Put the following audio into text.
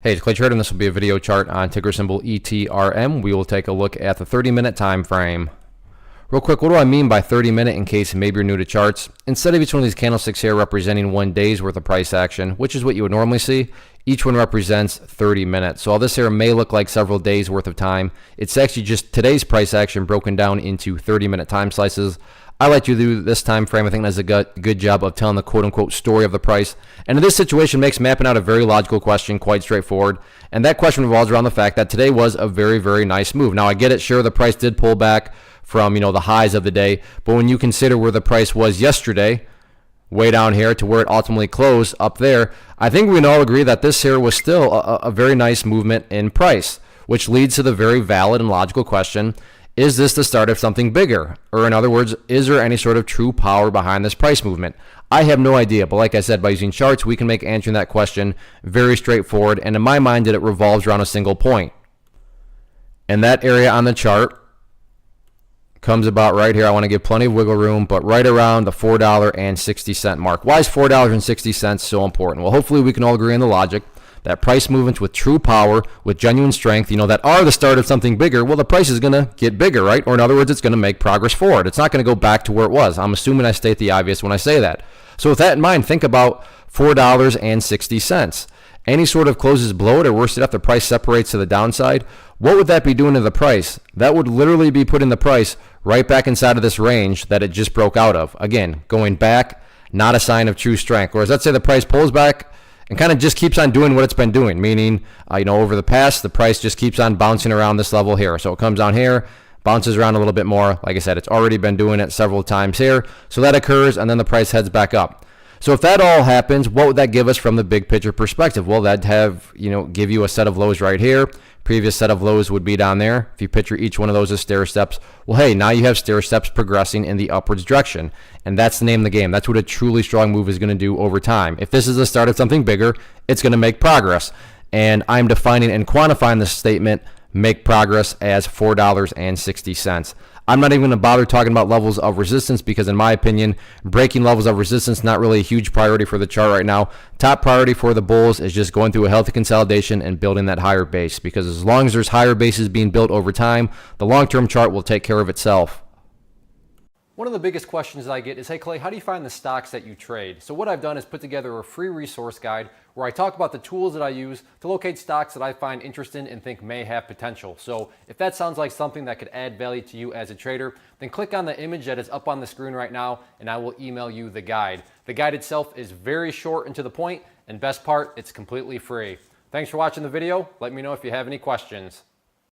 Hey, it's Clay Trader, and this will be a video chart on ticker symbol ETRM. We will take a look at the 30-minute time frame. Real quick, what do I mean by 30-minute in case maybe you're new to charts? Instead of each one of these candlesticks here representing 1 day's worth of price action, which is what you would normally see, each one represents 30 minutes. So all this here may look like several days worth of time. It's actually just today's price action broken down into 30-minute time slices. I like to do this time frame. I think that's a good job of telling the quote-unquote story of the price. And in this situation, makes mapping out a very logical question, quite straightforward. And that question revolves around the fact that today was a very, very nice move. Now, I get it. Sure, the price did pull back from, the highs of the day. But when you consider where the price was yesterday, way down here to where it ultimately closed up there, I think we can all agree that this here was still a very nice movement in price, which leads to the very valid and logical question, is this the start of something bigger? Or in other words, is there any sort of true power behind this price movement? I have no idea, but like I said, by using charts, we can make answering that question very straightforward. And in my mind, it revolves around a single point. And that area on the chart comes about right here. I want to give plenty of wiggle room, but right around the $4.60 mark. Why is $4.60 so important? Well, hopefully we can all agree on the logic that price movements with true power, with genuine strength, that are the start of something bigger, well, the price is going to get bigger, right? Or in other words, it's going to make progress forward. It's not going to go back to where it was. I'm assuming I state the obvious when I say that. So with that in mind, think about $4.60. Any sort of closes below it, or worse if the price separates to the downside, what would that be doing to the price? That would literally be putting the price right back inside of this range that it just broke out of. Again, going back, not a sign of true strength. Whereas let's say the price pulls back and kind of just keeps on doing what it's been doing, meaning, over the past, the price just keeps on bouncing around this level here. So it comes down here, bounces around a little bit more. Like I said, it's already been doing it several times here. So that occurs, and then the price heads back up. So if that all happens, what would that give us from the big picture perspective? Well, that'd have, give you a set of lows right here. Previous set of lows would be down there. If you picture each one of those as stair steps, well, hey, now you have stair steps progressing in the upwards direction. And that's the name of the game. That's what a truly strong move is going to do over time. If this is the start of something bigger, it's going to make progress. And I'm defining and quantifying this statement, make progress, as $4.60. I'm not even going to bother talking about levels of resistance because in my opinion, breaking levels of resistance not really a huge priority for the chart right now. Top priority for the bulls is just going through a healthy consolidation and building that higher base, because as long as there's higher bases being built over time, the long-term chart will take care of itself. One of the biggest questions that I get is, hey Clay, how do you find the stocks that you trade? So what I've done is put together a free resource guide where I talk about the tools that I use to locate stocks that I find interesting and think may have potential. So if that sounds like something that could add value to you as a trader, then click on the image that is up on the screen right now and I will email you the guide. The guide itself is very short and to the point, and best part, it's completely free. Thanks for watching the video. Let me know if you have any questions.